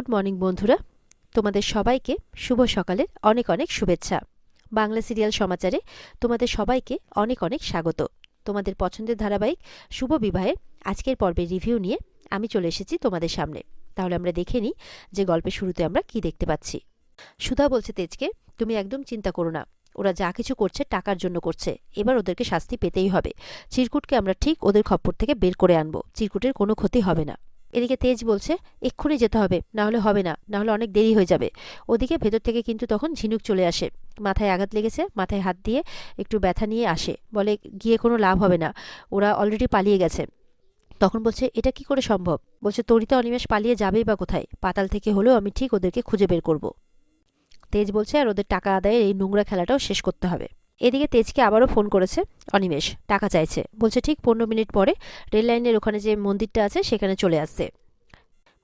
Good morning বন্ধুরা, তোমাদের সবাইকে শুভ সকালের অনেক অনেক শুভেচ্ছা। বাংলা সিরিয়াল সমাচারে তোমাদের সবাইকে অনেক অনেক স্বাগত। তোমাদের পছন্দের ধারাবাহিক শুভ বিবাহের আজকের পর্বের রিভিউ নিয়ে আমি চলে এসেছি তোমাদের সামনে। তাহলে আমরা দেখে নিই যে গল্পের শুরুতে আমরা কি দেখতে পাচ্ছি। সুধা বলছে তেজকে, তুমি একদম চিন্তা করো না, ওরা যা কিছু করছে টাকার জন্য করছে, এবার ওদেরকে শাস্তি পেতেই হবে। চিরকুটকে আমরা ঠিক ওদের খপ্পর থেকে বের করে আনবো, চিরকুটের কোনো ক্ষতি হবে না। এদিকে তেজ বলছে এক্ষুনি যেতে হবে, না হলে হবে না, না হলে অনেক দেরি হয়ে যাবে। ওদিকে ভেতর থেকে কিন্তু তখন ঝিনুক চলে আসে, মাথায় আঘাত লেগেছে, মাথায় হাত দিয়ে একটু ব্যথা নিয়ে আসে, বলে গিয়ে কোনো লাভ হবে না, ওরা অলরেডি পালিয়ে গেছে। তখন বলছে এটা কি করে সম্ভব? বলছে তরিতা অনিমেষ পালিয়ে যাবেই বা কোথায়, পাতাল থেকে হলেও আমি ঠিক ওদেরকে খুঁজে বের করব। তেজ বলছে আর ওদের টাকা আদায়ের এই নোংরা খেলাটাও শেষ করতে হবে। এদিকে তেজকে আবারও ফোন করেছে অনিমেষ, টাকা চাইছে। বলছে ঠিক 15 মিনিট পরে রেল লাইনের ওখানে যে মন্দিরটা আছে সেখানে চলে আসছে।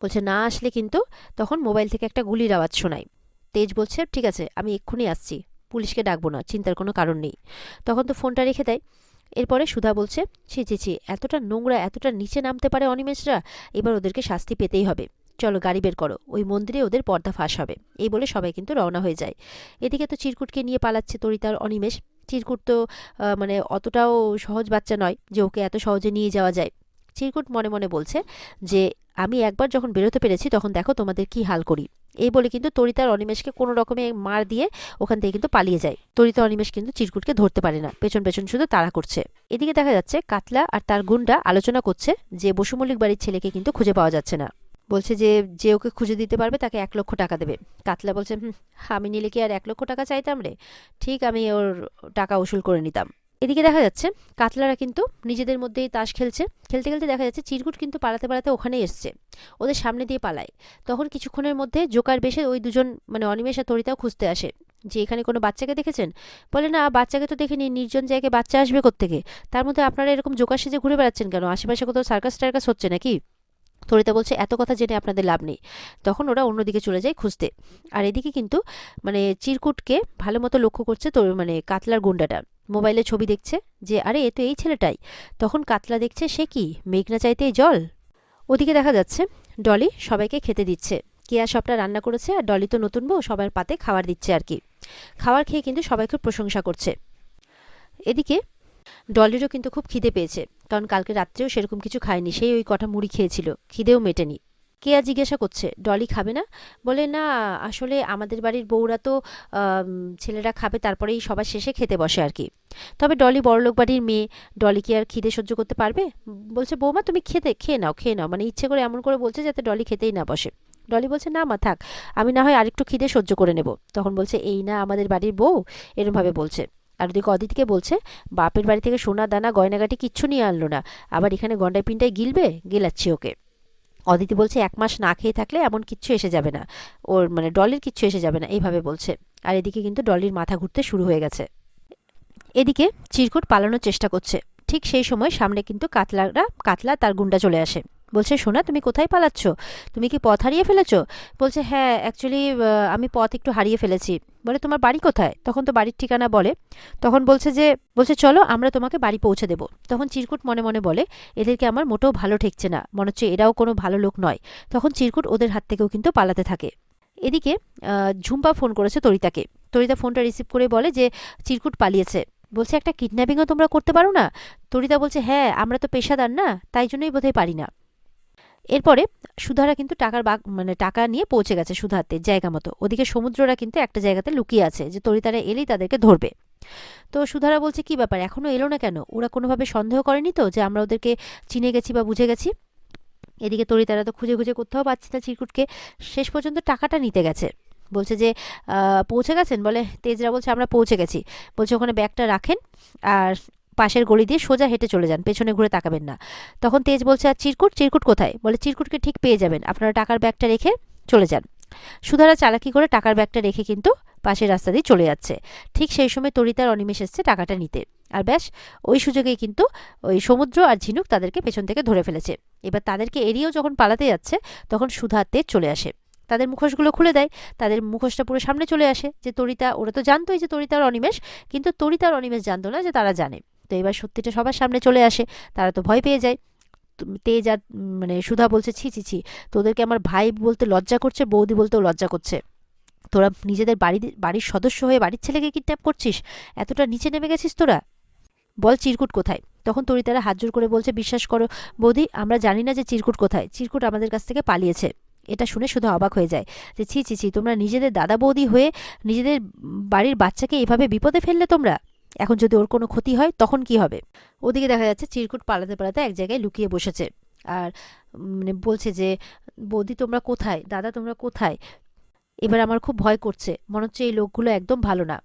বলছে না আসলে কিন্তু তখন মোবাইল থেকে একটা গুলির আওয়াজ শোনায়। তেজ বলছে ঠিক আছে, আমি এক্ষুনি আসছি, পুলিশকে ডাকবো না, চিন্তার কোনো কারণ নেই। তখন তো ফোনটা রেখে দেয়। এরপরে সুধা বলছে ছি ছি ছি, এতটা নোংরা, এতটা নিচে নামতে পারে অনিমেষরা, এবার ওদেরকে শাস্তি পেতেই হবে। চলো গাড়ি বের করো, ওই মন্দিরে ওদের পর্দা ফাঁস হবে। এই বলে সবাই কিন্তু রওনা হয়ে যায়। এদিকে তো চিরকুটকে নিয়ে পালাচ্ছে তরিতার অনিমেষ। চিরকুট তো মানে অতটাও সহজ বাচ্চা নয় যে ওকে এত সহজে নিয়ে যাওয়া যায়। চিরকুট মনে মনে বলছে যে আমি একবার যখন বেরোতে পেরেছি তখন দেখো তোমাদের কি হাল করি। এই বলে কিন্তু তরিতার অনিমেষকে কোনো রকমে মার দিয়ে ওখান থেকে কিন্তু পালিয়ে যায়। তরিতা অনিমেষ কিন্তু চিরকুটকে ধরতে পারে না, পেছন পেছন শুধু তাড়া করছে। এদিকে দেখা যাচ্ছে কাতলা আর তার গুন্ডা আলোচনা করছে যে বসু মল্লিক বাড়ির ছেলেকে কিন্তু খুঁজে পাওয়া যাচ্ছে না। বলছে যে যে ওকে খুঁজে দিতে পারবে তাকে 1 লক্ষ টাকা দেবে। কাতলা বলছে আমি নিলে কি আর 1 লক্ষ টাকা চাইতাম রে, ঠিক আমি ওর টাকা উসুল করে নিতাম। এদিকে দেখা যাচ্ছে কাতলারা কিন্তু নিজেদের মধ্যেই তাস খেলছে। খেলতে খেলতে দেখা যাচ্ছে চিরকুট কিন্তু পালাতে পালাতে ওখানেই এসছে, ওদের সামনে দিয়ে পালায়। তখন কিছুক্ষণের মধ্যে জোকার বেশে ওই দুজন মানে অনিমেষ আর তরিতাও খুঁজতে আসে যে এখানে কোনো বাচ্চাকে দেখেছেন। বলে না, বাচ্চাকে তো দেখিনি, নির্জন জায়গায় বাচ্চা আসবে কোত্থেকে? তার মধ্যে আপনারা এরকম জোকার সেজে ঘুরে বেড়াচ্ছেন কেন? আশেপাশে কোথাও সার্কাস টার্কাস হচ্ছে নাকি? তরিতা বলছে এত কথা জেনে আপনাদের লাভ নেই। তখন ওরা অন্যদিকে চলে যায় খুঁজতে। আর এদিকে কিন্তু মানে চিরকুটকে ভালো মতো লক্ষ্য করছে তো মানে কাতলার গুন্ডাটা, মোবাইলে ছবি দেখছে যে আরে এ তো এই ছেলেটাই। তখন কাতলা দেখছে সে কি, মেঘনা চাইতেই জল। ওদিকে দেখা যাচ্ছে ডলি সবাইকে খেতে দিচ্ছে। কেয়া সবটা রান্না করেছে আর ডলি তো নতুন বউ, সবার পাতে খাবার দিচ্ছে আর কি। খাবার খেয়ে কিন্তু সবাই খুব প্রশংসা করছে। এদিকে ডলিরও কিন্তু খুব খিদে পেয়েছে, কারণ কালকে রাত্রেও সেরকম কিছু খায়নি, সেই ওই কটা মুড়ি খেয়েছিল, খিদেও মেটেনি। কেয়া জিজ্ঞাসা করছে ডলি খাবে না? বলে না, আসলে আমাদের বাড়ির বউরা তো ছেলেরা খাবে তারপরেই সবার শেষে খেতে বসে আর কি। তবে ডলি বড়লোক বাড়ির মেয়ে, ডলি কি আর খিদে সহ্য করতে পারবে? বলছে বৌমা তুমি খেয়ে নাও খেয়ে নাও, মানে ইচ্ছে করে এমন করে বলছে যাতে ডলি খেতেই না বসে। ডলি বলছে না মা থাক, আমি না হয় আরেকটু খিদে সহ্য করে নেব। তখন বলছে এই না আমাদের বাড়ির বউ, এরমভাবে বলছে। আর ওদিকে অদিতিকে বলছে বাপের বাড়ি থেকে সোনা দানা গয়নাগাটি কিচ্ছু নিয়ে আনলো না, আবার এখানে গন্ডায় পিন্টায় গিলবে, গেলাচ্ছি ওকে। অদিতি বলছে 1 মাস না খেয়ে থাকলে এমন কিচ্ছু এসে যাবে না, ওর মানে ডলির কিচ্ছু এসে যাবে না, এইভাবে বলছে। আর এদিকে কিন্তু ডলির মাথা ঘুরতে শুরু হয়ে গেছে। এদিকে চিরকুট পালানোর চেষ্টা করছে। ঠিক সেই সময় সামনে কিন্তু কাতলা তার গুন্ডা চলে আসে। বলছে সোনা তুমি কোথায় পালাচ্ছ, তুমি কি পথ হারিয়ে ফেলেছো? বলছে হ্যাঁ অ্যাকচুয়ালি আমি পথ একটু হারিয়ে ফেলেছি। বলে তোমার বাড়ি কোথায়? তখন তো বাড়ির ঠিকানা বলে। তখন বলছে চলো আমরা তোমাকে বাড়ি পৌঁছে দেবো। তখন চিরকুট মনে মনে বলে এদেরকে আমার মোটেও ভালো ঠেকছে না, মনে হচ্ছে এরাও কোনো ভালো লোক নয়। তখন চিরকুট ওদের হাত থেকেও কিন্তু পালাতে থাকে। এদিকে ঝুম্পা ফোন করেছে তরিতাকে। তরিতা ফোনটা রিসিভ করে বলে যে চিরকুট পালিয়েছে। বলছে একটা কিডন্যাপিংও তোমরা করতে পারো না? তরিতা বলছে হ্যাঁ আমরা তো পেশাদার না, তাই জন্যই বোধহয় পারি না। এরপরে সুধারা কিন্তু মানে টাকা নিয়ে পৌঁছে গেছে সুধাতে জায়গা মতো। ওদিকে সমুদ্ররা কিন্তু একটা জায়গাতে লুকিয়ে আছে যে তরিতারা এলেই তাদেরকে ধরবে। তো সুধারা বলছে কি ব্যাপার এখনো এলো না কেন? ওরা কোনোভাবে সন্দেহ করেনি তো যে আমরা ওদেরকে চিনে গেছি বা বুঝে গেছি? এদিকে তরিতারা তো খুঁজে খুঁজে কোথাও পাচ্ছে না চিরকুটকে, শেষ পর্যন্ত টাকাটা নিতে গেছে। বলছে যে পৌঁছে গেছেন? বলে তেজরা বলছে আমরা পৌঁছে গেছি। বলছে ওখানে ব্যাগটা রাখেন আর পাশের গলি দিয়ে সোজা হেঁটে চলে যান, পেছনে ঘুরে তাকাবেন না। তখন তেজ বলছে আর চিরকুট কোথায়? বলে চিরকুটকে ঠিক পেয়ে যাবেন, আপনারা টাকার ব্যাগটা রেখে চলে যান। সুধারা চালাকি করে টাকার ব্যাগটা রেখে কিন্তু পাশের রাস্তা দিয়ে চলে যাচ্ছে। ঠিক সেই সময় তরিতার অনিমেষ এসছে টাকাটা নিতে। আর ব্যাস ওই সুযোগেই কিন্তু ওই সমুদ্র আর ঝিনুক তাদেরকে পেছন থেকে ধরে ফেলেছে। এবার তাদেরকে এড়িয়েও যখন পালাতে যাচ্ছে তখন সুধা তেজ চলে আসে, তাদের মুখোশগুলো খুলে দেয়। তাদের মুখোশটা পুরো সামনে চলে আসে যে তরিতা, ওরা তো জানতোই যে তরিতার অনিমেষ, কিন্তু তরিতার অনিমেষ জানতো না যে তারা জানে। তো এবার সত্যিটা সবার সামনে চলে আসে, তারা তো ভয় পেয়ে যায়। তেজ আর মানে সুধা বলছে, ছি ছি ছি, তোদেরকে আমার ভাই বলতে লজ্জা করছে, বৌদি বলতেও লজ্জা করছে। তোরা নিজেদের বাড়ির সদস্য হয়ে বাড়ির ছেলেকে কিডন্যাপ করছিস, এতটা নিচে নেমে গেছিস তোরা, বল চিরকুট কোথায়? তখন তরিতারা হাত জোর করে বলছে, বিশ্বাস করো বৌদি, আমরা জানি না যে চিরকুট কোথায়, চিরকুট আমাদের কাছ থেকে পালিয়েছে। এটা শুনে সুধা অবাক হয়ে যায় যে ছি ছি ছি, তোমরা নিজেদের দাদা বৌদি হয়ে নিজেদের বাড়ির বাচ্চাকে এভাবে বিপদে ফেললে তোমরা, এখন যদি ওর কোনো ক্ষতি হয় তখন কি হবে? ওদিকে দেখা যাচ্ছে চিরকুট পালাতে পালাতে এক জায়গায় লুকিয়ে বসেছে আর মানে বলছে যে বৌদি তোমরা কোথায়, দাদা তোমরা কোথায়, এবার আমার খুব ভয় করছে, মনে হচ্ছে এই লোকগুলো একদম ভালো না।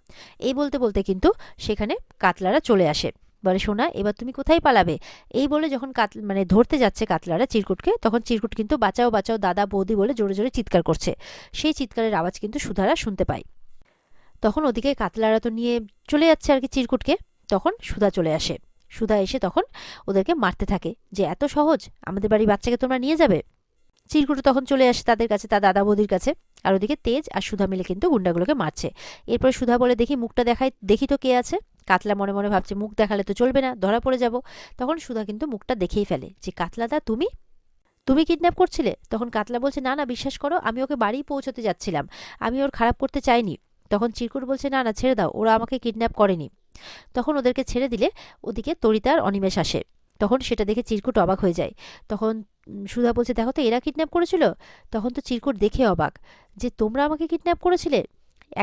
এই বলতে বলতে কিন্তু সেখানে কাতলারা চলে আসে, বলে সোনা এবার তুমি কোথায় পালাবে? এই বলে যখন মানে ধরতে যাচ্ছে কাতলারা চিরকুটকে, তখন চিরকুট কিন্তু বাঁচাও বাঁচাও দাদা বৌদি বলে জোরে জোরে চিৎকার করছে। সেই চিৎকারের আওয়াজ কিন্তু সুধারা শুনতে পায়। তখন ওদিকে কাতলারা তো নিয়ে চলে যাচ্ছে আর কি চিরকুটকে, তখন সুধা চলে আসে। সুধা এসে তখন ওদেরকে মারতে থাকে যে এত সহজ আমাদের বাড়ির বাচ্চাকে তোমরা নিয়ে যাবে। চিরকুট তখন চলে আসে তাদের কাছে, তার দাদা বৌদির কাছে, আর ওদিকে তেজ আর সুধা মিলে কিন্তু গুন্ডাগুলোকে মারছে। এরপরে সুধা বলে, দেখি মুখটা দেখাই, দেখি তো কে আছে। কাতলা মনে মনে ভাবছে মুখ দেখালে তো চলবে না, ধরা পড়ে যাব। তখন সুধা কিন্তু মুখটা দেখেই ফেলে যে কাতলাদা তুমি তুমি কিডন্যাপ করছিলে? তখন কাতলা বলছে, না না বিশ্বাস করো, আমি ওকে বাড়ি পৌঁছতে যাচ্ছিলাম, আমি ওর খারাপ করতে চাইনি। তখন চিরকুট বলছে, না না ছেড়ে দাও, ওরা আমাকে কিডন্যাপ করেনি। তখন ওদেরকে ছেড়ে দিলে ওদিকে তরিতা আর অনিমেষ আসে। তখন সেটা দেখে চিরকুট অবাক হয়ে যায়। তখন সুধা বলছে, দেখো তো এরা কিডন্যাপ করেছিল। তখন তো চিরকুট দেখে অবাক যে তোমরা আমাকে কিডন্যাপ করেছিলে,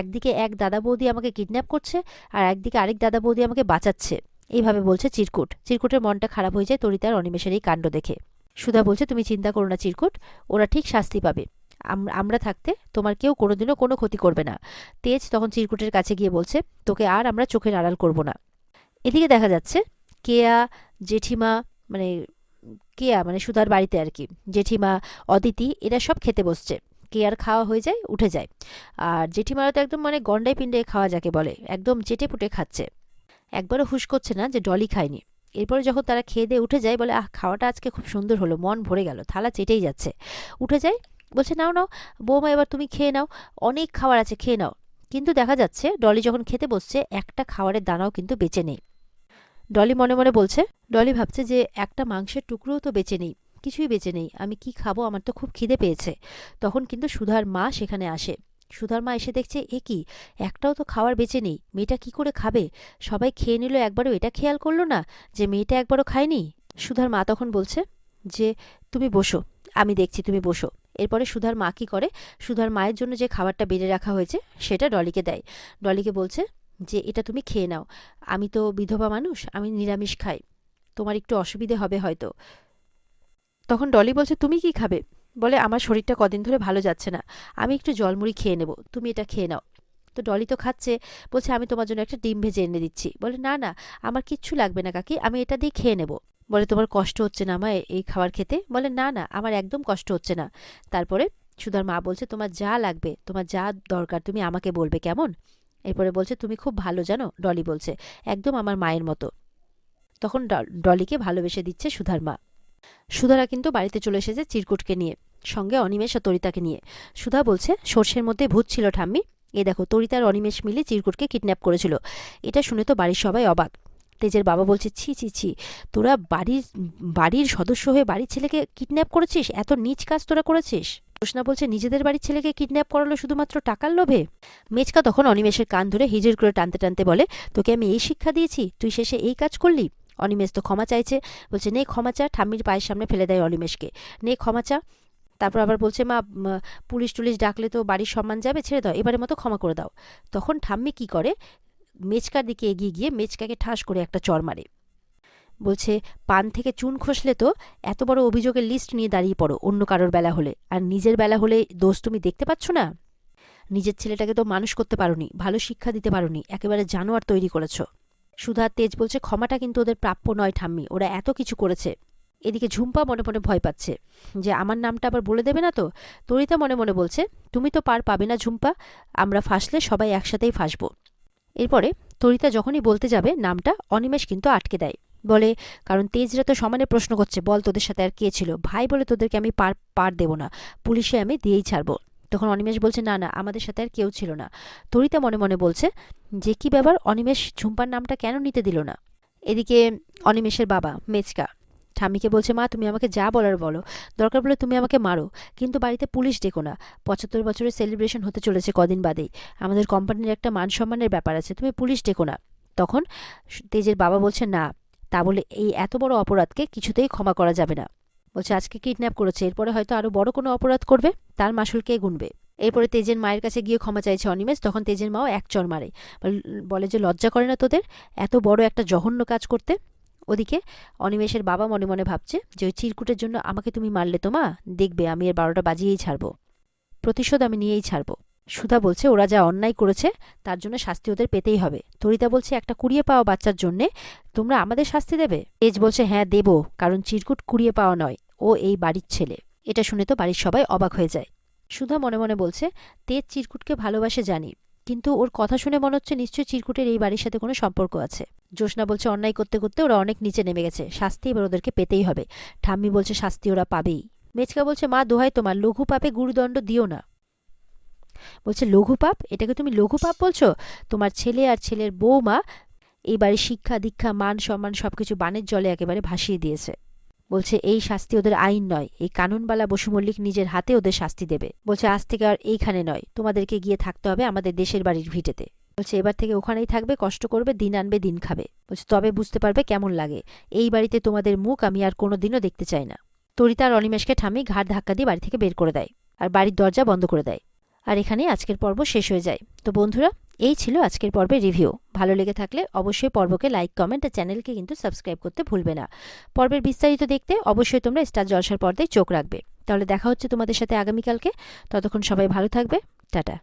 একদিকে এক দাদা বৌদি আমাকে কিডন্যাপ করছে আর একদিকে আরেক দাদা বৌদি আমাকে বাঁচাচ্ছে, এইভাবে বলছে চিরকুট। চিরকুটের মনটা খারাপ হয়ে যায় তরিতা আর অনিমেষের এই কাণ্ড দেখে। সুধা বলছে, তুমি চিন্তা করো না চিরকুট, ওরা ঠিক শাস্তি পাবে, আমরা থাকতে তোমার কেউ কোনোদিনও কোনো ক্ষতি করবে না। তেজ তখন চিরকুটের কাছে গিয়ে বলছে, তোকে আর আমরা চোখের আড়াল করব না। এদিকে দেখা যাচ্ছে কেয়া, জেঠিমা, মানে কেয়া মানে সুধার বাড়িতে আর কি, জেঠিমা, অদিতি এরা সব খেতে বসছে। কেয়ার খাওয়া হয়ে যায়, উঠে যায়। আর জেঠিমারা তো একদম মানে গন্ডায় পিণ্ডে খাওয়া যাকে বলে, একদম চেটে পুটে খাচ্ছে, একবারও হুঁশ করছে না যে ডলি খায়নি। এরপরে যখন তারা খেয়ে দিয়ে উঠে যায়, বলে আহ খাওয়াটা আজকে খুব সুন্দর হলো, মন ভরে গেল, থালা চেটেই যাচ্ছে। উঠে যায়, বলছে নাও নাও বৌমা, এবার তুমি খেয়ে নাও, অনেক খাবার আছে খেয়ে নাও। কিন্তু দেখা যাচ্ছে ডলি যখন খেতে বসছে, একটা খাবারের দানাও কিন্তু বেঁচে নেই। ডলি মনে মনে বলছে, ডলি ভাবছে যে একটা মাংসের টুকরোও তো বেঁচে নেই, কিছুই বেঁচে নেই, আমি কি খাবো, আমার তো খুব খিদে পেয়েছে। তখন কিন্তু সুধার মা সেখানে আসে। সুধার মা এসে দেখছে এ কি, একটাও তো খাওয়ার বেঁচে নেই, মেয়েটা কি করে খাবে? সবাই খেয়ে নিল, একবারও এটা খেয়াল করলো না যে মেয়েটা একবারও খায়নি। সুধার মা তখন বলছে যে তুমি বসো, আমি দেখছি, তুমি বসো। এরপরে সুধার মা কি করে, সুধার মায়ের জন্য যে খাবারটা বেড়ে রাখা হয়েছে সেটা ডলিকে দেয়। ডলিকে বলছে যে এটা তুমি খেয়ে নাও, আমি তো বিধবা মানুষ, আমি নিরামিষ খাই, তোমার একটু অসুবিধে হবে হয়তো। তখন ডলি বলছে, তুমি কি খাবে? বলে, আমার শরীরটা কদিন ধরে ভালো যাচ্ছে না, আমি একটু জলমুড়ি খেয়ে নেব, তুমি এটা খেয়ে নাও। তো ডলি তো খাচ্ছে, বলছে আমি তোমার জন্য একটা ডিম ভেজে এনে দিচ্ছি। বলে, না না আমার কিচ্ছু লাগবে না কাকি, আমি এটা দিয়ে খেয়ে নেব। বলে, তোমার কষ্ট হচ্ছে না আমায় এই খাবার খেতে? বলে, না না আমার একদম কষ্ট হচ্ছে না। তারপরে সুধার মা বলছে, তোমার যা লাগবে, তোমার যা দরকার তুমি আমাকে বলবে, কেমন? এরপরে বলছে, তুমি খুব ভালো জানো, ডলি বলছে, একদম আমার মায়ের মতো। তখন ডলিকে ভালোবেসে দিচ্ছে সুধার মা। সুধারা কিন্তু বাড়িতে চলে এসেছে চিরকুটকে নিয়ে, সঙ্গে অনিমেষ আর তরিতাকে নিয়ে। সুধা বলছে, সর্ষের মধ্যে ভূত ছিল ঠাম্মি, এ দেখো তরিতা আর অনিমেষ মিলে চিরকুটকে কিডন্যাপ করেছিল। এটা শুনে তো বাড়ির সবাই অবাক। তেজের বাবা বলছে, ছি ছি ছি, তোরা বাড়ির সদস্য হয়ে বাড়ির ছেলেকে কিডন্যাপ করেছিস, এত নীচ কাজ তোরা করেছিস। জোসনা বলছে, নিজেদের বাড়ির ছেলেকে কিডন্যাপ করালো শুধুমাত্র টাকার লোভে? মেচকা তখন অনিমেষের কান ধরে হিজির করে টানতে টানতে বলে, তোকে আমি এই শিক্ষা দিয়েছি, তুই শেষে এই কাজ করলি? অনিমেষ তো ক্ষমা চাইছে, বলছে নে ক্ষমা চা, ঠাম্মির পায়ের সামনে ফেলে দেয় অনিমেষকে, নে ক্ষমা চা। তারপর আবার বলছে, মা পুলিশ টুলিশ ডাকলে তো বাড়ির সম্মান যাবে, ছেড়ে দাও, এবারের মতো ক্ষমা করে দাও। তখন ঠাম্মি কি করে, মেচকার দিকে এগিয়ে গিয়ে মেচকাকে ঠাস করে একটা চড় মারে। বলছে, পান থেকে চুন খসলে তো এত বড় অভিযোগের লিস্ট নিয়ে দাঁড়িয়ে পড়ো অন্য কারোর বেলা হলে, আর নিজের বেলা হলে দোষ তুমি দেখতে পাচ্ছ না? নিজের ছেলেটাকে তো মানুষ করতে পারোনি, ভালো শিক্ষা দিতে পারোনি, একেবারে জানোয়ার তৈরি করেছো। সুধা তেজ বলছে, ক্ষমাটা কিন্তু ওদের প্রাপ্য নয় ঠাম্মি, ওরা এত কিছু করেছে। এদিকে ঝুম্পা মনে মনে ভয় পাচ্ছে যে আমার নামটা আবার বলে দেবে না তো। তরিতা মনে মনে বলছে, তুমি তো পার পাবে না ঝুম্পা, আমরা ফাঁসলে সবাই একসাথেই ফাঁসবো। এরপরে তরিতা যখনই বলতে যাবে নামটা, অনিমেষ কিন্তু আটকে দেয়। বলে, কারণ তেজরা তো সমানে প্রশ্ন করছে, বল তোদের সাথে আর কে ছিল, ভাই বলে তোদেরকে আমি পার দেব না, পুলিশে আমি দিয়েই ছাড়বো। তখন অনিমেষ বলছে, না না আমাদের সাথে আর কেউ ছিল না। তরিতা মনে মনে বলছে যে কি ব্যাপার, অনিমেষ ঝুম্পার নামটা কেন নিতে দিল না? এদিকে অনিমেষের বাবা মেচকা ঠাম্মিকে বলছে, মা তুমি আমাকে যা বলার বলো, দরকার পড়লে তুমি আমাকে মারো, কিন্তু বাড়িতে পুলিশ ডেকো না। 75 বছরের সেলিব্রেশন হতে চলেছে কদিন বাদেই, আমাদের কোম্পানির একটা মান সম্মানের ব্যাপার আছে, তুমি পুলিশ ডেকো না। তখন তেজের বাবা বলছে, না, তা বলে এই এত বড় অপরাধকে কিছুতেই ক্ষমা করা যাবে না। বলছে, আজকে কিডন্যাপ করেছে, এরপরে হয়তো আরো বড় কোনো অপরাধ করবে, তার মাসুল কে গুনবে। এরপরে তেজের মায়ের কাছে গিয়ে ক্ষমা চাইছে অনিমেষ। তখন তেজের মাও এক চড় মারে, বলে যে লজ্জা করে না তোদের এত বড় একটা জঘন্য কাজ করতে। ওদিকে অনিমেষের বাবা মনে মনে ভাবছে যে ওই চিরকুটের জন্য আমাকে তুমি মারলে তো মা, দেখবে আমি এর 12টা বাজিয়েই ছাড়বো, প্রতিশোধ আমি নিয়েই ছাড়বো। সুধা বলছে, ওরা যা অন্যায় করেছে তার জন্য শাস্তি ওদের পেতেই হবে। তরিতা বলছে, একটা কুড়িয়ে পাওয়া বাচ্চার জন্যে তোমরা আমাদের শাস্তি দেবে? তেজ বলছে, হ্যাঁ দেব, কারণ চিরকুট কুড়িয়ে পাওয়া নয়, ও এই বাড়ির ছেলে। এটা শুনে তো বাড়ির সবাই অবাক হয়ে যায়। সুধা মনে মনে বলছে, তেজ চিরকুটকে ভালোবাসে জানি, কিন্তু ওর কথা শুনে মনে হচ্ছে নিশ্চয়ই চিরকুটের এই বাড়ির সাথে কোনো সম্পর্ক আছে। জ্যোৎস্না বলছে, অন্যায় করতে করতে ওরা অনেক নিচে নেমে গেছে, শাস্তি এবার ওদেরকে পেতেই হবে। ঠাম্মি বলছে, শাস্তি ওরা পাবেই। মেচকা বলছে, মা দোহাই তোমার, লঘু পাপে গুরুদণ্ড দিও না। বলছে, লঘু পাপ? এটাকে তুমি লঘু পাপ বলছো? তোমার ছেলে আর ছেলের বৌমা এই বাড়ির শিক্ষা দীক্ষা মান সম্মান সবকিছু বানের জলে একেবারে ভাসিয়ে দিয়েছে। বলছে, এই শাস্তি ওদের আইন নয়, এই কানুনবালা বসু মল্লিক নিজের হাতে ওদের শাস্তি দেবে। বলছে, আজ থেকে আর এইখানে নয়, তোমাদেরকে গিয়ে থাকতে হবে আমাদের দেশের বাড়ির ভিটেতে। বলছে, এবার থেকে ওখানেই থাকবে, কষ্ট করবে, দিন আনবে দিন খাবে। বলছে, তবে বুঝতে পারবে কেমন লাগে, এই বাড়িতে তোমাদের মুখ আমি আর কোনোদিনও দেখতে চাই না। তরিতা আর অনিমেষকে ঠাম্মি ঘাড় ধাক্কা দিয়ে বাড়ি থেকে বের করে দেয় আর বাড়ির দরজা বন্ধ করে দেয়। আর এখানেই আজকের পর্ব শেষ হয়ে যায়। তো বন্ধুরা, এই ছিল আজকের পর্বের রিভিউ। ভালো লেগে থাকলে অবশ্যই পর্বকে লাইক, কমেন্ট আর চ্যানেলকে কিন্তু সাবস্ক্রাইব করতে ভুলবে না। পর্বের বিস্তারিত দেখতে অবশ্যই তোমরা স্টার জলসার পর্দায় চোখ রাখবে। তাহলে দেখা হচ্ছে তোমাদের সাথে আগামীকালকে। ততক্ষণ সবাই ভালো থাকবে। টাটা।